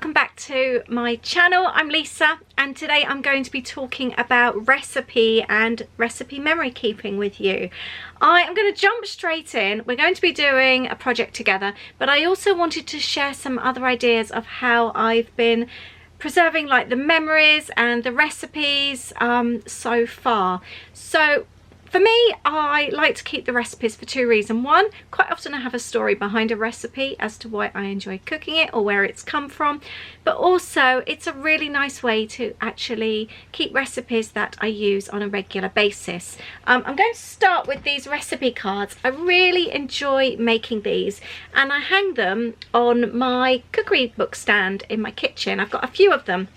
welcome back to my channel. I'm Lisa and today I'm going to be talking about recipe and recipe memory keeping with you. I am going to jump straight in. We're going to be doing a project together, but I also wanted to share some other ideas of how I've been preserving like the memories and the recipes so far. So for me, I like to keep the recipes for two reasons. One, quite often I have a story behind a recipe as to why I enjoy cooking it or where it's come from, but also it's a really nice way to actually keep recipes that I use on a regular basis. I'm going to start with these recipe cards. I really enjoy making these and I hang them on my cookery book stand in my kitchen. I've got a few of them.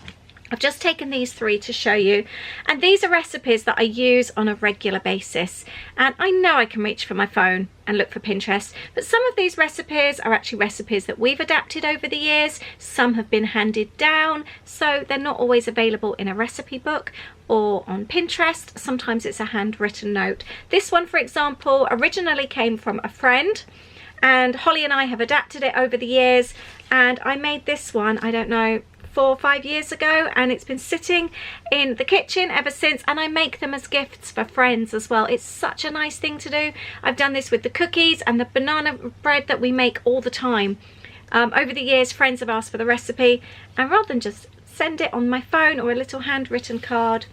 I've just taken these three to show you, and these are recipes that I use on a regular basis, and I know I can reach for my phone and look for Pinterest, but some of these recipes are actually recipes that we've adapted over the years. Some have been handed down, so they're not always available in a recipe book or on Pinterest. Sometimes it's a handwritten note. This one, for example, originally came from a friend, and Holly and I have adapted it over the years, and I made this one, I don't know, 4 or 5 years ago, and it's been sitting in the kitchen ever since, and I make them as gifts for friends as well. It's such a nice thing to do. I've done this with the cookies and the banana bread that we make all the time. Over the years, friends have asked for the recipe, and rather than just send it on my phone or a little handwritten card,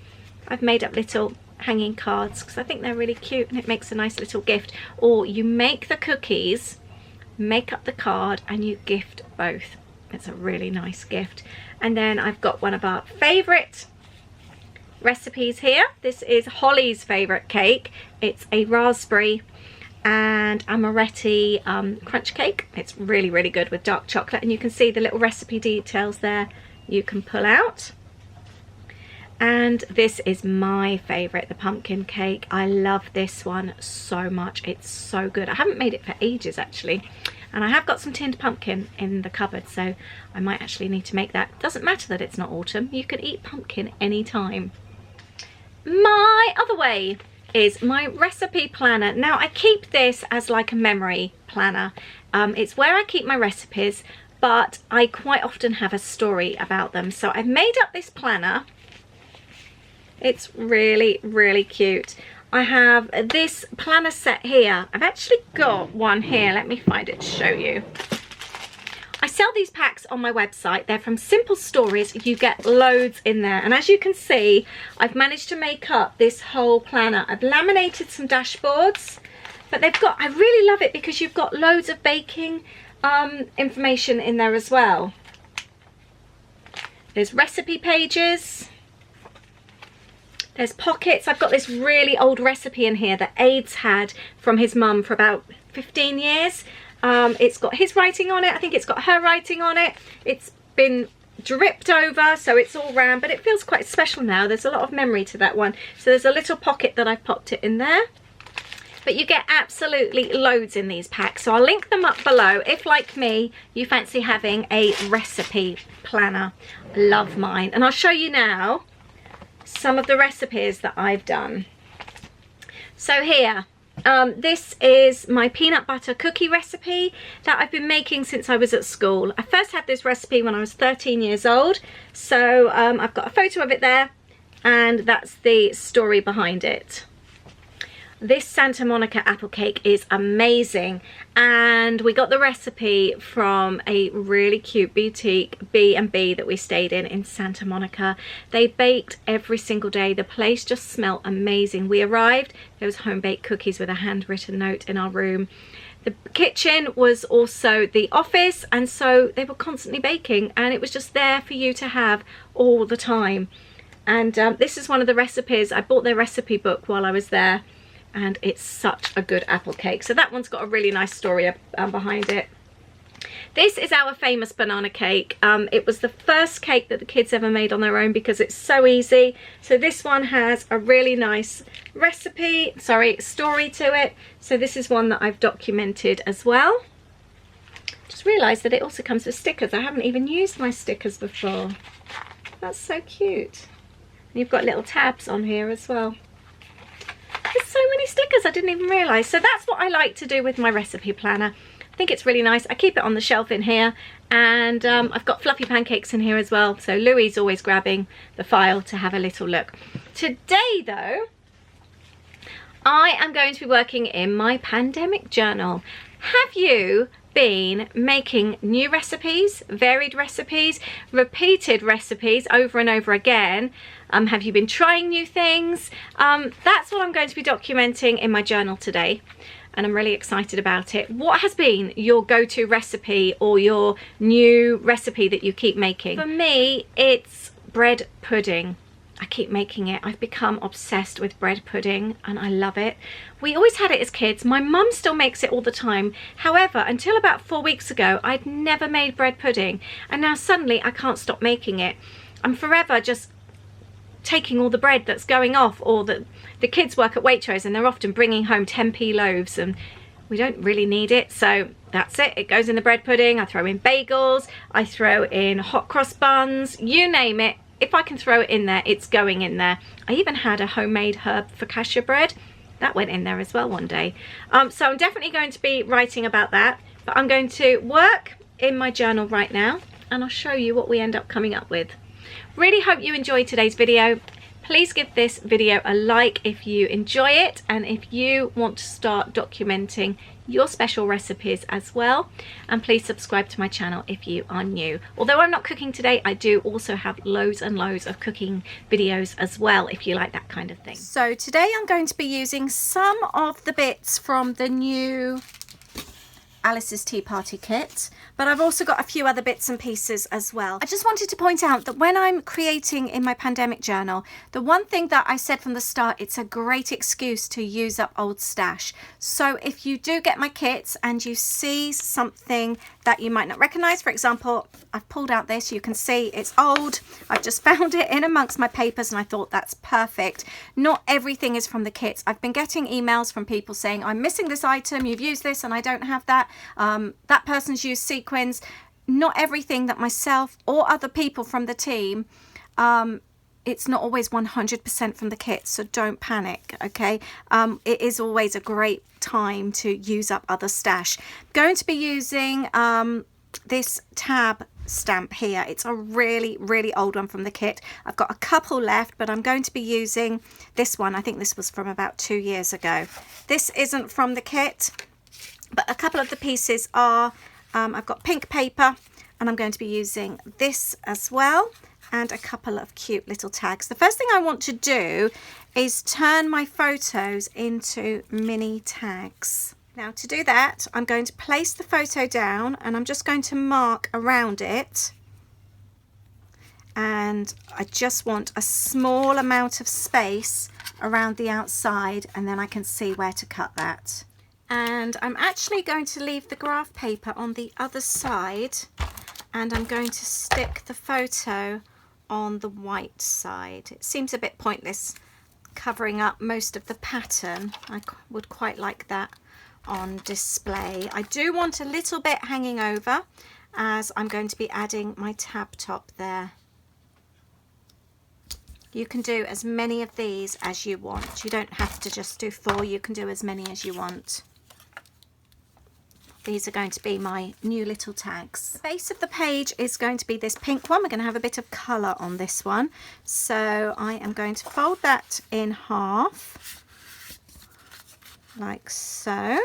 I've made up little hanging cards because I think they're really cute and it makes a nice little gift. Or you make the cookies, make up the card, and you gift both. It's a really nice gift. And then I've got one of our favourite recipes here. This is Holly's favourite cake. It's a raspberry and amaretti crunch cake. It's really, really good with dark chocolate, and you can see the little recipe details there you can pull out. And this is my favourite, the pumpkin cake. I love this one so much. It's so good. I haven't made it for ages actually. And I have got some tinned pumpkin in the cupboard, so I might actually need to make that. Doesn't matter that it's not autumn. You can eat pumpkin anytime. My other way is my recipe planner. Now, I keep this as like a memory planner. It's where I keep my recipes, but I quite often have a story about them. So I've made up this planner. It's really, really cute. I have this planner set here. I've actually got one here. Let me find it to show you. I sell these packs on my website. They're from Simple Stories. You get loads in there. And as you can see, I've managed to make up this whole planner. I've laminated some dashboards, but they've got, I really love it because you've got loads of baking information in there as well. There's recipe pages. There's pockets. I've got this really old recipe in here that Aids had from his mum for about 15 years. It's got his writing on it. I think it's got her writing on it. It's been dripped over, so it's all round, but it feels quite special now. There's a lot of memory to that one. So there's a little pocket that I've popped it in there. But you get absolutely loads in these packs. So I'll link them up below if, like me, you fancy having a recipe planner. Love mine. And I'll show you now some of the recipes that I've done. So here, this is my peanut butter cookie recipe that I've been making since I was at school. I first had this recipe when I was 13 years old. So I've got a photo of it there, and that's the story behind it. This Santa Monica apple cake is amazing, and we got the recipe from a really cute boutique B&B that we stayed in Santa Monica. They baked every single day. The place just smelled amazing. We arrived, there was home-baked cookies with a handwritten note in our room. The kitchen was also the office, and so they were constantly baking, and it was just there for you to have all the time. And this is one of the recipes. I bought their recipe book while I was there, and it's such a good apple cake. So that one's got a really nice story behind it. This is our famous banana cake. It was the first cake that the kids ever made on their own because it's so easy. So this one has a really nice story to it. So this is one that I've documented as well. Just realised that it also comes with stickers. I haven't even used my stickers before. That's so cute. And you've got little tabs on here as well. There's so many stickers, I didn't even realise. So that's what I like to do with my recipe planner. I think it's really nice. I keep it on the shelf in here, and I've got fluffy pancakes in here as well, so Louie's always grabbing the file to have a little look. Today though, I am going to be working in my pandemic journal. Have you been making new recipes, varied recipes, repeated recipes over and over again? Have you been trying new things? That's what I'm going to be documenting in my journal today, and I'm really excited about it. What has been your go-to recipe or your new recipe that you keep making? For me, it's bread pudding. I keep making it. I've become obsessed with bread pudding and I love it. We always had it as kids. My mum still makes it all the time. However, until about 4 weeks ago, I'd never made bread pudding, and now suddenly I can't stop making it. I'm forever just taking all the bread that's going off, or the kids work at Waitrose and they're often bringing home 10p loaves, and we don't really need it, so that's it. It goes in the bread pudding. I throw in bagels, I throw in hot cross buns, you name it. If I can throw it in there, it's going in there. I even had a homemade herb focaccia bread. That went in there as well one day. So I'm definitely going to be writing about that. But I'm going to work in my journal right now, and I'll show you what we end up coming up with. Really hope you enjoyed today's video. Please give this video a like if you enjoy it, and if you want to start documenting your special recipes as well. And please subscribe to my channel if you are new. Although I'm not cooking today, I do also have loads and loads of cooking videos as well if you like that kind of thing. So today I'm going to be using some of the bits from the new Alice's Tea Party kit, but I've also got a few other bits and pieces as well. I just wanted to point out that when I'm creating in my pandemic journal, the one thing that I said from the start, it's a great excuse to use up old stash. So if you do get my kits and you see something that you might not recognize, for example, I've pulled out this, you can see it's old. I've just found it in amongst my papers and I thought that's perfect. Not everything is from the kits. I've been getting emails from people saying, I'm missing this item, you've used this and I don't have that. That person's used sequins. Not everything that myself or other people from the team, it's not always 100% from the kit, so don't panic, okay? It is always a great time to use up other stash. Going to be using this tab stamp here. It's a really old one from the kit. I've got a couple left, but I'm going to be using this one. I think this was from about 2 years ago. This isn't from the kit, but a couple of the pieces are. I've got pink paper, and I'm going to be using this as well, and a couple of cute little tags. The first thing I want to do is turn my photos into mini tags. Now to do that, I'm going to place the photo down and I'm just going to mark around it, and I just want a small amount of space around the outside, and then I can see where to cut that. And I'm actually going to leave the graph paper on the other side, and I'm going to stick the photo on the white side. It seems a bit pointless covering up most of the pattern. I would quite like that on display. I do want a little bit hanging over, as I'm going to be adding my tab top there. You can do as many of these as you want. You don't have to just do 4, you can do as many as you want. These are going to be my new little tags. The base of the page is going to be this pink one. We're going to have a bit of colour on this one. So I am going to fold that in half, like so.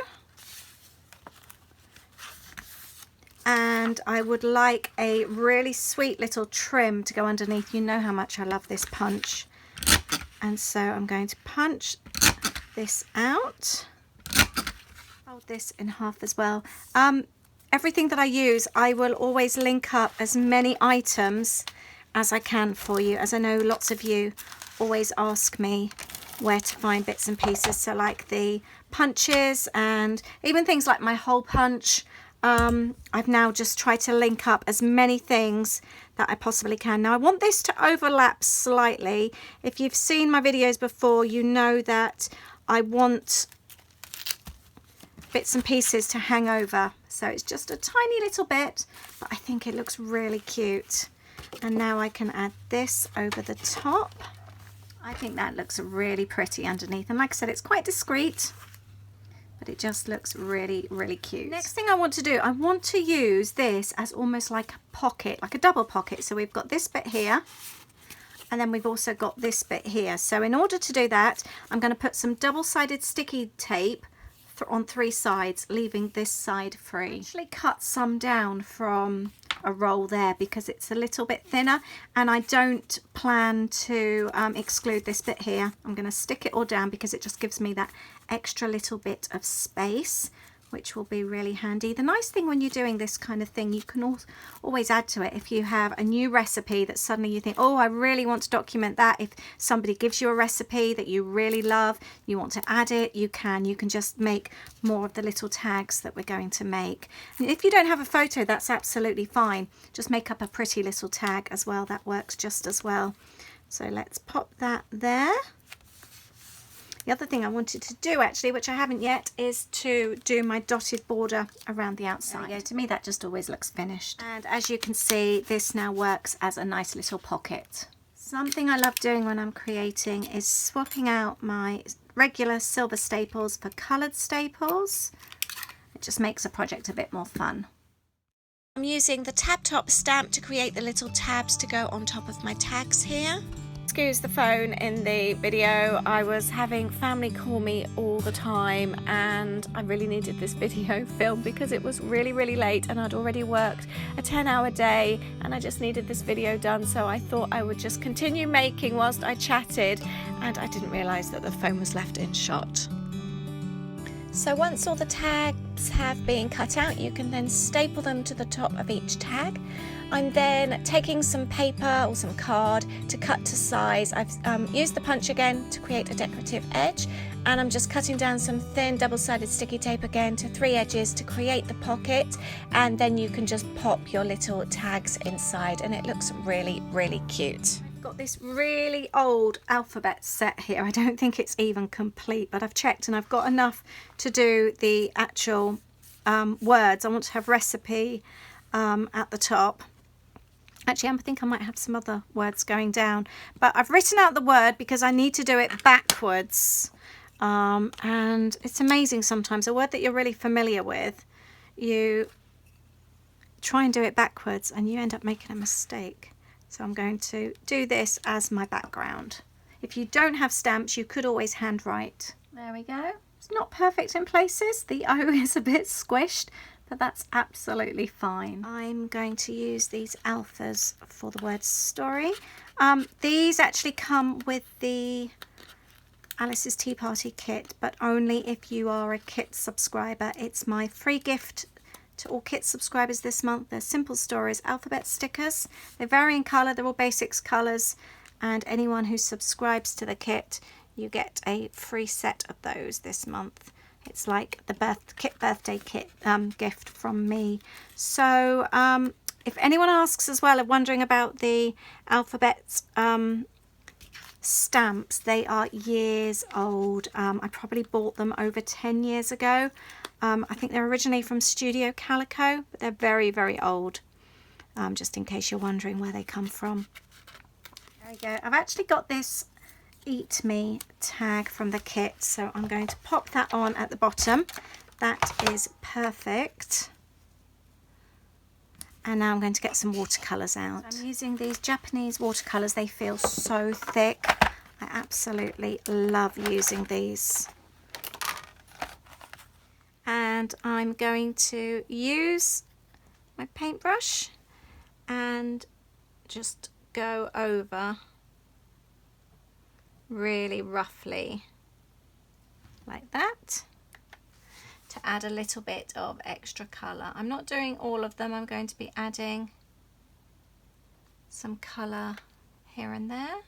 And I would like a really sweet little trim to go underneath. You know how much I love this punch. And so I'm going to punch this out. Fold this in half as well. Everything that I use, I will always link up as many items as I can for you, as I know lots of you always ask me where to find bits and pieces. So like the punches and even things like my hole punch, I've now just tried to link up as many things that I possibly can. Now I want this to overlap slightly. If you've seen my videos before, you know that I want bits and pieces to hang over, so it's just a tiny little bit, but I think it looks really cute. And now I can add this over the top. I think that looks really pretty underneath, and like I said, it's quite discreet. but it just looks really, really cute. Next thing I want to do, I want to use this as almost like a pocket, like a double pocket. So we've got this bit here, and then we've also got this bit here. So in order to do that, I'm going to put some double-sided sticky tape on 3 sides, leaving this side free. I actually cut some down from a roll there because it's a little bit thinner, and I don't plan to exclude this bit here. I'm going to stick it all down because it just gives me that extra little bit of space, which will be really handy. The nice thing when you're doing this kind of thing, you can always add to it. If you have a new recipe that suddenly you think, oh, I really want to document that. If somebody gives you a recipe that you really love, you want to add it, you can just make more of the little tags that we're going to make. And if you don't have a photo, that's absolutely fine. Just make up a pretty little tag as well. That works just as well. So let's pop that there. The other thing I wanted to do actually, which I haven't yet, is to do my dotted border around the outside. There you go. To me that just always looks finished. And as you can see, this now works as a nice little pocket. Something I love doing when I'm creating is swapping out my regular silver staples for coloured staples. It just makes a project a bit more fun. I'm using the tab top stamp to create the little tabs to go on top of my tags here. Excuse the phone in the video. I was having family call me all the time, and I really needed this video filmed because it was really, really late and I'd already worked a 10-hour day and I just needed this video done. So I thought I would just continue making whilst I chatted, and I didn't realise that the phone was left in shot. So once all the tags have been cut out, you can then staple them to the top of each tag. I'm then taking some paper or some card to cut to size. I've used the punch again to create a decorative edge, and I'm just cutting down some thin double-sided sticky tape again to 3 edges to create the pocket, and then you can just pop your little tags inside and it looks really, really cute. Got this really old alphabet set here. I don't think it's even complete, but I've checked and I've got enough to do the actual words. I want to have recipe at the top. Actually, I think I might have some other words going down, but I've written out the word because I need to do it backwards. And it's amazing sometimes, a word that you're really familiar with, you try and do it backwards and you end up making a mistake. So I'm going to do this as my background. If you don't have stamps, you could always handwrite. There we go. It's not perfect in places. The O is a bit squished, but that's absolutely fine. I'm going to use these alphas for the word story. These actually come with the Alice's Tea Party kit, but only if you are a kit subscriber. It's my free gift to all kit subscribers this month. They're Simple Stories alphabet stickers. They vary in colour, they're all basics colours, and anyone who subscribes to the kit, you get a free set of those this month. It's like the birthday kit gift from me. So if anyone asks as well, wondering about the alphabet stamps, they are years old. I probably bought them over 10 years ago. I think they're originally from Studio Calico, but they're very, very old, just in case you're wondering where they come from. There we go. I've actually got this Eat Me tag from the kit, so I'm going to pop that on at the bottom. That is perfect. And now I'm going to get some watercolours out. So I'm using these Japanese watercolours. They feel so thick. I absolutely love using these. And I'm going to use my paintbrush and just go over really roughly like that to add a little bit of extra colour. I'm not doing all of them. I'm going to be adding some colour here and there.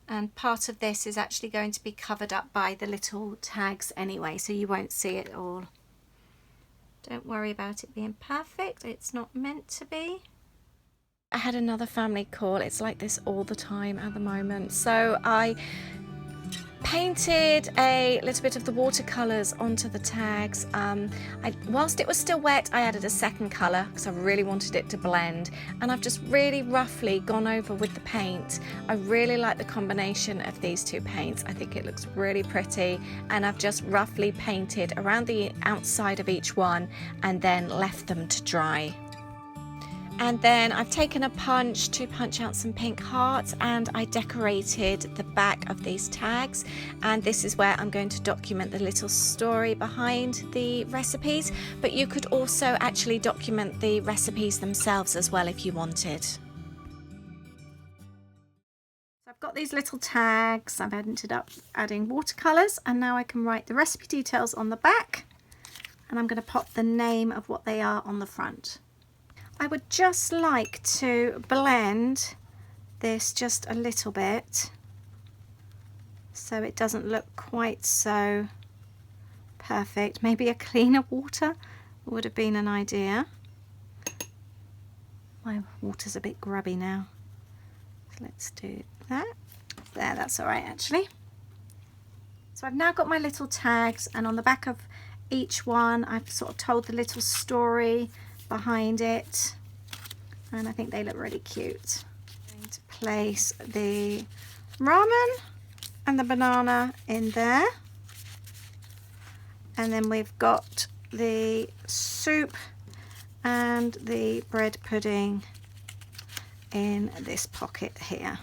And part of this is actually going to be covered up by the little tags anyway, so you won't see it all. Don't worry about it being perfect. It's not meant to be. I had another family call. It's like this all the time at the moment. So I painted a little bit of the watercolours onto the tags. Whilst it was still wet, I added a second colour because I really wanted it to blend, and I've just really roughly gone over with the paint. I really like the combination of these two paints. I think it looks really pretty, and I've just roughly painted around the outside of each one and then left them to dry. And then I've taken a punch to punch out some pink hearts, and I decorated the back of these tags, and this is where I'm going to document the little story behind the recipes, but you could also actually document the recipes themselves as well if you wanted. So I've got these little tags. I've ended up adding watercolours, and now I can write the recipe details on the back, and I'm going to pop the name of what they are on the front. I would just like to blend this just a little bit so it doesn't look quite so perfect. Maybe a cleaner water would have been an idea. My water's a bit grubby now. So let's do that. There, that's all right actually. So I've now got my little tags, and on the back of each one I've sort of told the little story behind it, and I think they look really cute. I'm going to place the ramen and the banana in there, and then we've got the soup and the bread pudding in this pocket here.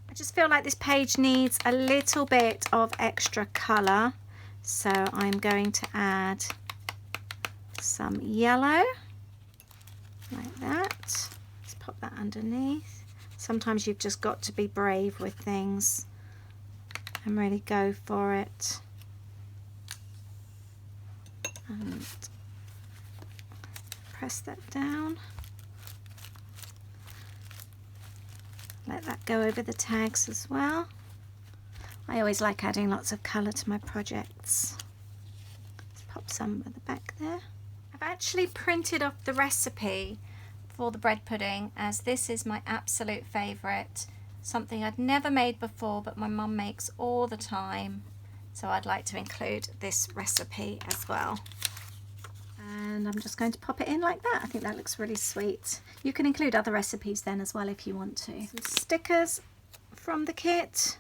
I just feel like this page needs a little bit of extra colour, so I'm going to add some yellow like that. Let's pop that underneath. Sometimes you've just got to be brave with things and really go for it. And press that down. Let that go over the tags as well. I always like adding lots of colour to my projects. Let's pop some at the back there. I've actually printed off the recipe for the bread pudding, as this is my absolute favourite. Something I'd never made before, but my mum makes all the time. So I'd like to include this recipe as well. And I'm just going to pop it in like that. I think that looks really sweet. You can include other recipes then as well if you want to. Some stickers from the kit,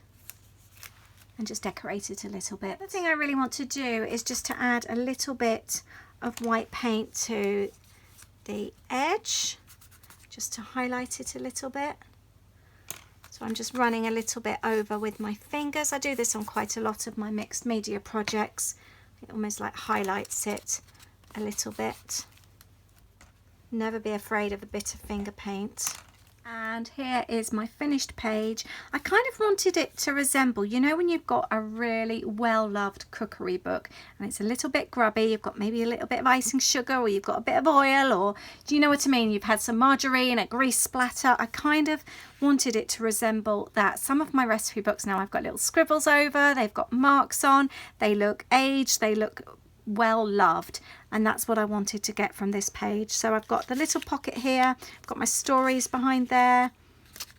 and just decorate it a little bit. The thing I really want to do is just to add a little bit of white paint to the edge, just to highlight it a little bit. So I'm just running a little bit over with my fingers. I do this on quite a lot of my mixed media projects. It almost like highlights it a little bit. Never be afraid of a bit of finger paint. And here is my finished page. I kind of wanted it to resemble, you know, when you've got a really well-loved cookery book and it's a little bit grubby, you've got maybe a little bit of icing sugar, or you've got a bit of oil, or do you know what I mean? You've had some margarine, a grease splatter. I kind of wanted it to resemble that. Some of my recipe books now I've got little scribbles over, they've got marks on, they look aged, they look well loved, and that's what I wanted to get from this page. So I've got the little pocket here, I've got my stories behind there,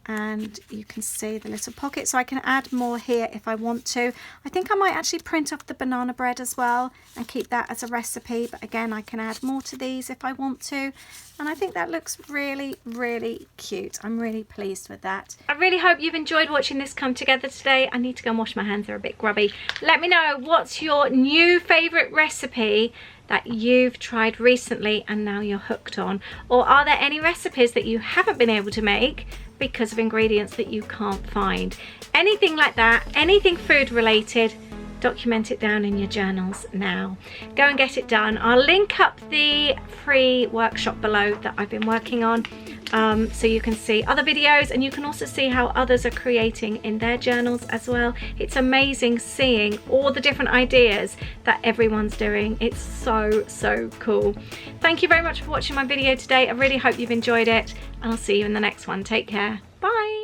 and you can see the little pocket, so I can add more here if I want to. I think I might actually print off the banana bread as well and keep that as a recipe, but again I can add more to these if I want to, and I think that looks really, really cute. I'm really pleased with that. I really hope you've enjoyed watching this come together today. I need to go and wash my hands, they're a bit grubby. Let me know what's your new favourite recipe that you've tried recently and now you're hooked on, or are there any recipes that you haven't been able to make because of ingredients that you can't find? Anything like that, anything food related, document it down in your journals now. Go and get it done. I'll link up the free workshop below that I've been working on, so you can see other videos, and you can also see how others are creating in their journals as well. It's amazing seeing all the different ideas that everyone's doing. It's so cool. Thank you very much for watching my video today. I really hope you've enjoyed it, and I'll see you in the next one. Take care. Bye.